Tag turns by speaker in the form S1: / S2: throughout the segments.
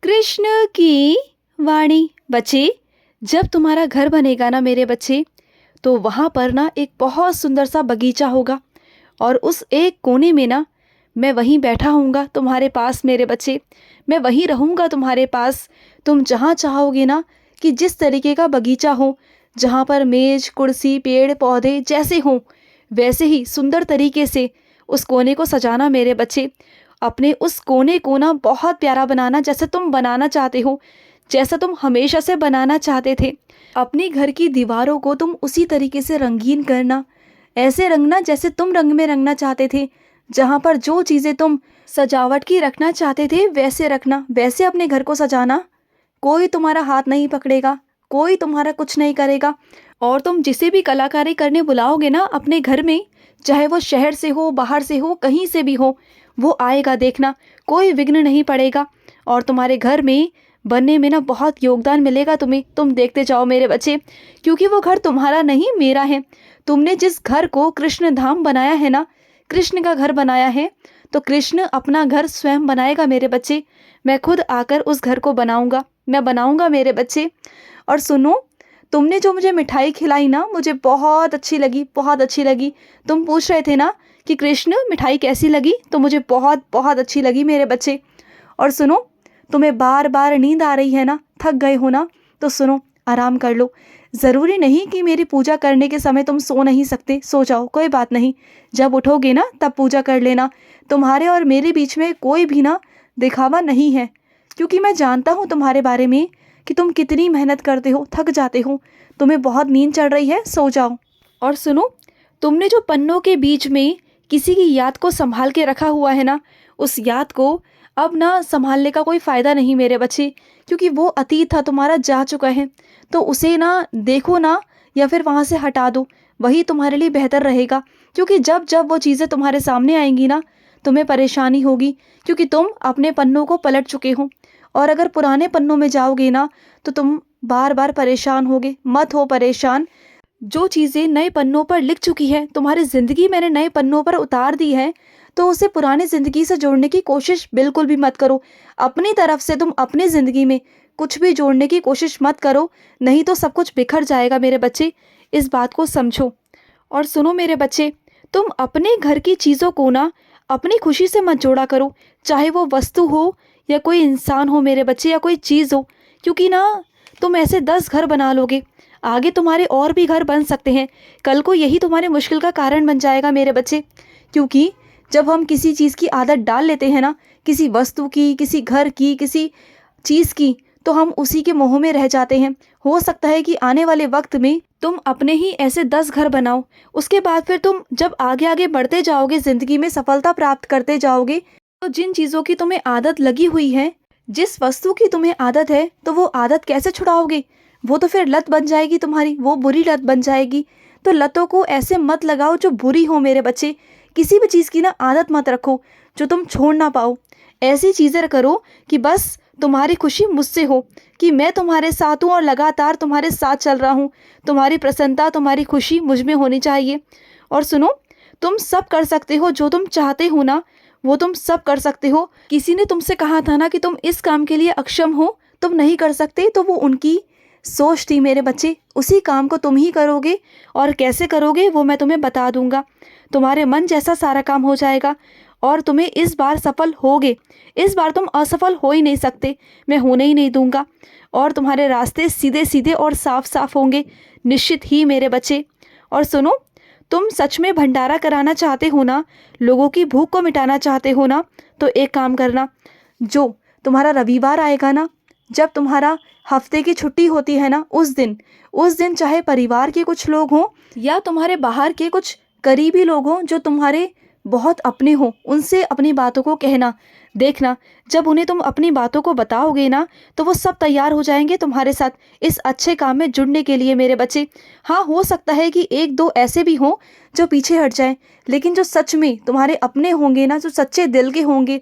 S1: कृष्ण की वाणी। बच्चे, जब तुम्हारा घर बनेगा ना मेरे बच्चे, तो वहाँ पर ना एक बहुत सुंदर सा बगीचा होगा और उस एक कोने में ना मैं वहीं बैठा हूँगा तुम्हारे पास मेरे बच्चे। मैं वहीं रहूँगा तुम्हारे पास। तुम जहाँ चाहोगे ना, कि जिस तरीके का बगीचा हो, जहाँ पर मेज कुर्सी पेड़ पौधे जैसे हों, वैसे ही सुंदर तरीके से उस कोने को सजाना मेरे बच्चे। अपने उस कोने को ना बहुत प्यारा बनाना, जैसे तुम बनाना चाहते हो, जैसा तुम हमेशा से बनाना चाहते थे। अपने घर की दीवारों को तुम उसी तरीके से रंगीन करना, ऐसे रंगना जैसे तुम रंग में रंगना चाहते थे। जहाँ पर जो चीज़ें तुम सजावट की रखना चाहते थे वैसे रखना, वैसे अपने घर को सजाना। कोई तुम्हारा हाथ नहीं पकड़ेगा, कोई तुम्हारा कुछ नहीं करेगा। और तुम जिसे भी कलाकारी करने बुलाओगे ना अपने घर में, चाहे वो शहर से हो, बाहर से हो, कहीं से भी हो, वो आएगा। देखना, कोई विघ्न नहीं पड़ेगा और तुम्हारे घर में बनने में ना बहुत योगदान मिलेगा तुम्हें। तुम देखते जाओ मेरे बच्चे, क्योंकि वो घर तुम्हारा नहीं मेरा है। तुमने जिस घर को कृष्ण धाम बनाया है ना, कृष्ण का घर बनाया है, तो कृष्ण अपना घर स्वयं बनाएगा मेरे बच्चे। मैं खुद आकर उस घर को बनाऊंगा, मैं बनाऊंगा मेरे बच्चे। और सुनो, तुमने जो मुझे मिठाई खिलाई ना, मुझे बहुत अच्छी लगी, बहुत अच्छी लगी। तुम पूछ रहे थे ना कि कृष्ण मिठाई कैसी लगी, तो मुझे बहुत बहुत अच्छी लगी मेरे बच्चे। और सुनो, तुम्हें बार बार नींद आ रही है ना, थक गए हो ना, तो सुनो, आराम कर लो। ज़रूरी नहीं कि मेरी पूजा करने के समय तुम सो नहीं सकते, सो जाओ, कोई बात नहीं। जब उठोगे ना तब पूजा कर लेना। तुम्हारे और मेरे बीच में कोई भी ना दिखावा नहीं है, क्योंकि मैं जानता हूँ तुम्हारे बारे में कि तुम कितनी मेहनत करते हो, थक जाते हो, तुम्हें बहुत नींद चढ़ रही है, सो जाओ। और सुनो, तुमने जो पन्नों के बीच में किसी की याद को संभाल के रखा हुआ है ना, उस याद को अब ना संभालने का कोई फ़ायदा नहीं मेरे बच्चे, क्योंकि वो अतीत था, तुम्हारा जा चुका है। तो उसे ना देखो ना, या फिर वहाँ से हटा दो, वही तुम्हारे लिए बेहतर रहेगा। क्योंकि जब जब वो चीज़ें तुम्हारे सामने आएंगी ना, तुम्हें परेशानी होगी, क्योंकि तुम अपने पन्नों को पलट चुके हो। और अगर पुराने पन्नों में जाओगे ना, तो तुम बार बार परेशान होगे। मत हो परेशान। जो चीज़ें नए पन्नों पर लिख चुकी है, तुम्हारी ज़िंदगी मैंने नए पन्नों पर उतार दी है, तो उसे पुरानी ज़िंदगी से जोड़ने की कोशिश बिल्कुल भी मत करो। अपनी तरफ से तुम अपनी ज़िंदगी में कुछ भी जोड़ने की कोशिश मत करो, नहीं तो सब कुछ बिखर जाएगा मेरे बच्चे। इस बात को समझो। और सुनो मेरे बच्चे, तुम अपने घर की चीज़ों को ना अपनी खुशी से मत जोड़ा करो, चाहे वो वस्तु हो या कोई इंसान हो मेरे बच्चे, या कोई चीज़ हो। क्योंकि ना तुम ऐसे 10 घर बना लोगे, आगे तुम्हारे और भी घर बन सकते हैं। कल को यही तुम्हारे मुश्किल का कारण बन जाएगा मेरे बच्चे। क्योंकि जब हम किसी चीज़ की आदत डाल लेते हैं ना, किसी वस्तु की, किसी घर की, किसी चीज़ की, तो हम उसी के मोह में रह जाते हैं। हो सकता है कि आने वाले वक्त में तुम अपने ही ऐसे 10 घर बनाओ। उसके बाद फिर तुम जब आगे आगे बढ़ते जाओगे, ज़िंदगी में सफलता प्राप्त करते जाओगे, तो जिन चीज़ों की तुम्हें आदत लगी हुई है, जिस वस्तु की तुम्हें आदत है, तो वो आदत कैसे छुड़ाओगे? वो तो फिर लत बन जाएगी तुम्हारी, वो बुरी लत बन जाएगी। तो लतों को ऐसे मत लगाओ जो बुरी हो मेरे बच्चे। किसी भी चीज़ की ना आदत मत रखो जो तुम छोड़ ना पाओ। ऐसी चीज़ें करो कि बस तुम्हारी खुशी मुझसे हो, कि मैं तुम्हारे साथ हूँ और लगातार तुम्हारे साथ चल रहा हूँ। तुम्हारी प्रसन्नता, तुम्हारी खुशी मुझ में होनी चाहिए। और सुनो, तुम सब कर सकते हो, जो तुम चाहते हो ना, वो तुम सब कर सकते हो। किसी ने तुमसे कहा था ना कि तुम इस काम के लिए अक्षम हो, तुम नहीं कर सकते, तो वो उनकी सोच थी मेरे बच्चे। उसी काम को तुम ही करोगे, और कैसे करोगे वो मैं तुम्हें बता दूंगा। तुम्हारे मन जैसा सारा काम हो जाएगा और तुम्हें इस बार सफल होगे। इस बार तुम असफल हो ही नहीं सकते, मैं होने ही नहीं दूंगा। और तुम्हारे रास्ते सीधे सीधे और साफ साफ होंगे, निश्चित ही मेरे बच्चे। और सुनो, तुम सच में भंडारा कराना चाहते हो ना, लोगों की भूख को मिटाना चाहते हो ना, तो एक काम करना। जो तुम्हारा रविवार आएगा ना, जब तुम्हारा हफ्ते की छुट्टी होती है ना, उस दिन चाहे परिवार के कुछ लोग हों या तुम्हारे बाहर के कुछ करीबी लोग हों जो तुम्हारे बहुत अपने हों, उनसे अपनी बातों को कहना। देखना, जब उन्हें तुम अपनी बातों को बताओगे ना, तो वो सब तैयार हो जाएंगे तुम्हारे साथ इस अच्छे काम में जुड़ने के लिए मेरे बच्चे। हाँ, हो सकता है कि एक दो ऐसे भी हों जो पीछे हट जाएं, लेकिन जो सच में तुम्हारे अपने होंगे ना, जो सच्चे दिल के होंगे,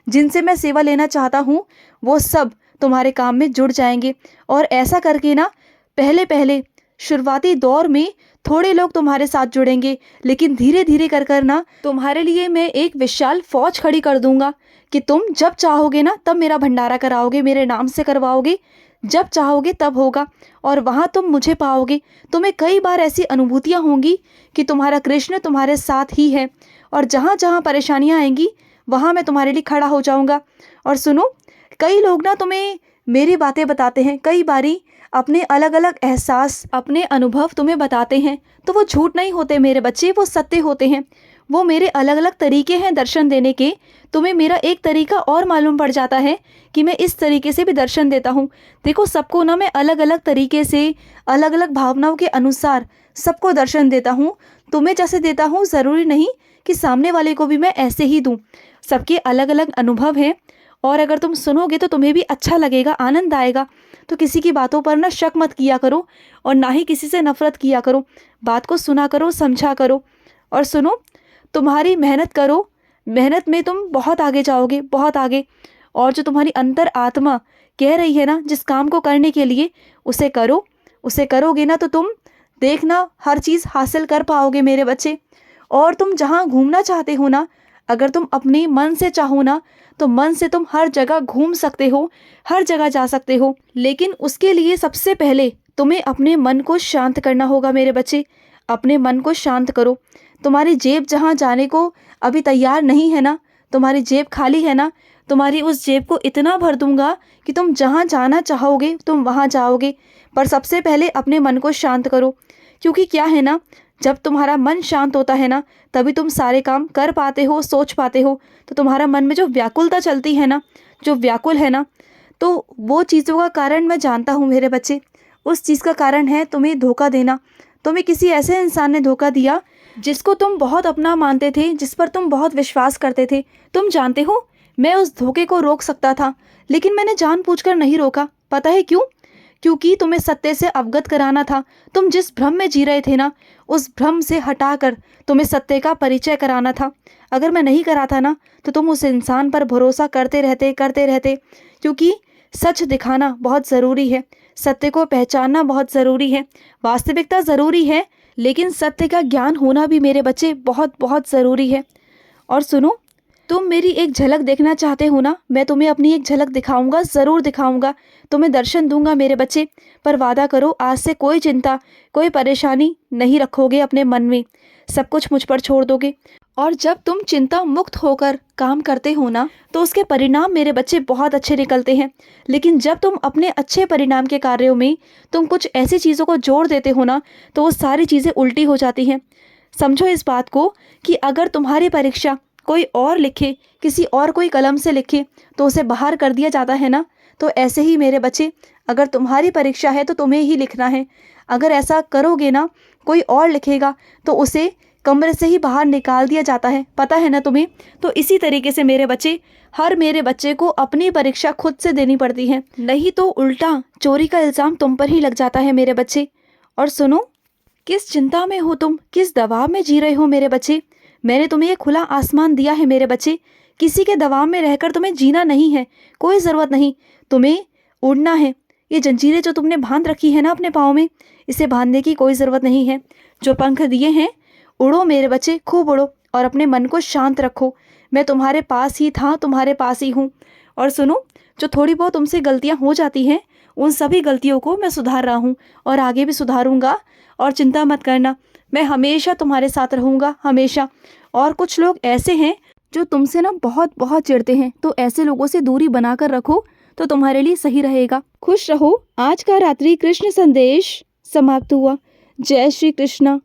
S1: जिनसे मैं सेवा लेना चाहता हूँ, वो सब तुम्हारे काम में जुड़ जाएंगे। और ऐसा करके ना, पहले पहले शुरुआती दौर में थोड़े लोग तुम्हारे साथ जुड़ेंगे, लेकिन धीरे धीरे कर कर ना तुम्हारे लिए मैं एक विशाल फौज खड़ी कर दूंगा, कि तुम जब चाहोगे ना तब मेरा भंडारा कराओगे, मेरे नाम से करवाओगे, जब चाहोगे तब होगा और वहाँ तुम मुझे पाओगे। तुम्हें कई बार ऐसी अनुभूतियाँ होंगी कि तुम्हारा कृष्ण तुम्हारे साथ ही है और जहाँ जहाँ परेशानियाँ आएंगी वहाँ मैं तुम्हारे लिए खड़ा हो जाऊँगा। और सुनो, कई लोग ना तुम्हें मेरी बातें बताते हैं, कई बारी अपने अलग अलग एहसास, अपने अनुभव तुम्हें बताते हैं, तो वो झूठ नहीं होते मेरे बच्चे, वो सत्य होते हैं। वो मेरे अलग अलग तरीके हैं दर्शन देने के। तुम्हें मेरा एक तरीका और मालूम पड़ जाता है कि मैं इस तरीके से भी दर्शन देता हूँ। देखो, सबको ना मैं अलग अलग तरीके से, अलग अलग भावनाओं के अनुसार सबको दर्शन देता हूँ। तुम्हें जैसे देता हूँ ज़रूरी नहीं कि सामने वाले को भी मैं ऐसे ही दूँ। सबके अलग अलग अनुभव हैं और अगर तुम सुनोगे तो तुम्हें भी अच्छा लगेगा, आनंद आएगा। तो किसी की बातों पर ना शक मत किया करो और ना ही किसी से नफरत किया करो। बात को सुना करो, समझा करो। और सुनो, तुम्हारी मेहनत करो, मेहनत में तुम बहुत आगे जाओगे, बहुत आगे। और जो तुम्हारी अंतर आत्मा कह रही है ना जिस काम को करने के लिए, उसे करो। उसे करोगे ना तो तुम देखना हर चीज़ हासिल कर पाओगे मेरे बच्चे। और तुम जहाँ घूमना चाहते हो ना, अगर तुम अपने मन से चाहो ना तो मन से तुम हर जगह घूम सकते हो, हर जगह जा सकते हो। लेकिन उसके लिए सबसे पहले तुम्हें अपने मन को शांत करना होगा मेरे बच्चे। अपने मन को शांत करो। तुम्हारी जेब जहाँ जाने को अभी तैयार नहीं है ना, तुम्हारी जेब खाली है ना, तुम्हारी उस जेब को इतना भर दूंगा कि तुम जहाँ जाना चाहोगे तुम वहाँ जाओगे। पर सबसे पहले अपने मन को शांत करो, क्योंकि क्या है ना, जब तुम्हारा मन शांत होता है ना तभी तुम सारे काम कर पाते हो, सोच पाते हो। तो तुम्हारा मन में जो व्याकुलता चलती है ना, जो व्याकुल है ना, तो वो चीज़ों का कारण मैं जानता हूँ मेरे बच्चे। उस चीज़ का कारण है तुम्हें धोखा देना। तुम्हें किसी ऐसे इंसान ने धोखा दिया जिसको तुम बहुत अपना मानते थे, जिस पर तुम बहुत विश्वास करते थे। तुम जानते हो, मैं उस धोखे को रोक सकता था, लेकिन मैंने जानबूझकर नहीं रोका। पता है क्यों? क्योंकि तुम्हें सत्य से अवगत कराना था। तुम जिस भ्रम में जी रहे थे ना, उस भ्रम से हटाकर तुम्हें सत्य का परिचय कराना था। अगर मैं नहीं कराता ना तो तुम उस इंसान पर भरोसा करते रहते, क्योंकि सच दिखाना बहुत ज़रूरी है, सत्य को पहचानना बहुत ज़रूरी है, वास्तविकता ज़रूरी है, लेकिन सत्य का ज्ञान होना भी मेरे बच्चे बहुत बहुत ज़रूरी है। और सुनो, तुम मेरी एक झलक देखना चाहते हो ना, मैं तुम्हें अपनी एक झलक दिखाऊंगा, ज़रूर दिखाऊंगा। तुम्हें दर्शन दूंगा मेरे बच्चे। पर वादा करो, आज से कोई चिंता, कोई परेशानी नहीं रखोगे अपने मन में, सब कुछ मुझ पर छोड़ दोगे। और जब तुम चिंता मुक्त होकर काम करते हो ना तो उसके परिणाम मेरे बच्चे बहुत अच्छे निकलते हैं। लेकिन जब तुम अपने अच्छे परिणाम के कार्यों में तुम कुछ ऐसी चीज़ों को जोड़ देते हो ना तो वो सारी चीज़ें उल्टी हो जाती हैं। समझो इस बात को कि अगर तुम्हारी परीक्षा कोई और लिखे, किसी और कोई कलम से लिखे तो उसे बाहर कर दिया जाता है ना, तो ऐसे ही मेरे बच्चे, अगर तुम्हारी परीक्षा है तो तुम्हें ही लिखना है। अगर ऐसा करोगे ना, कोई और लिखेगा तो उसे कमरे से ही बाहर निकाल दिया जाता है, पता है ना तुम्हें। तो इसी तरीके से मेरे बच्चे, हर मेरे बच्चे को अपनी परीक्षा खुद से देनी पड़ती है, नहीं तो उल्टा चोरी का इल्ज़ाम तुम पर ही लग जाता है मेरे बच्चे। और सुनो, किस चिंता में हो तुम, किस दबाव में जी रहे हो मेरे बच्चे? मैंने तुम्हें ये खुला आसमान दिया है मेरे बच्चे। किसी के दबाव में रहकर तुम्हें जीना नहीं है, कोई ज़रूरत नहीं। तुम्हें उड़ना है। ये जंजीरें जो तुमने बांध रखी है ना अपने पाँव में, इसे बांधने की कोई ज़रूरत नहीं है। जो पंख दिए हैं, उड़ो मेरे बच्चे, खूब उड़ो और अपने मन को शांत रखो। मैं तुम्हारे पास ही था, तुम्हारे पास ही हूँ। और सुनो, जो थोड़ी बहुत तुमसे गलतियाँ हो जाती हैं, उन सभी गलतियों को मैं सुधार रहा हूँ और आगे भी सुधारूँगा। और चिंता मत करना, मैं हमेशा तुम्हारे साथ रहूँगा, हमेशा। और कुछ लोग ऐसे हैं जो तुमसे ना बहुत बहुत चिढ़ते हैं, तो ऐसे लोगों से दूरी बनाकर रखो तो तुम्हारे लिए सही रहेगा। खुश रहो। आज का रात्रि कृष्ण संदेश समाप्त हुआ। जय श्री कृष्ण।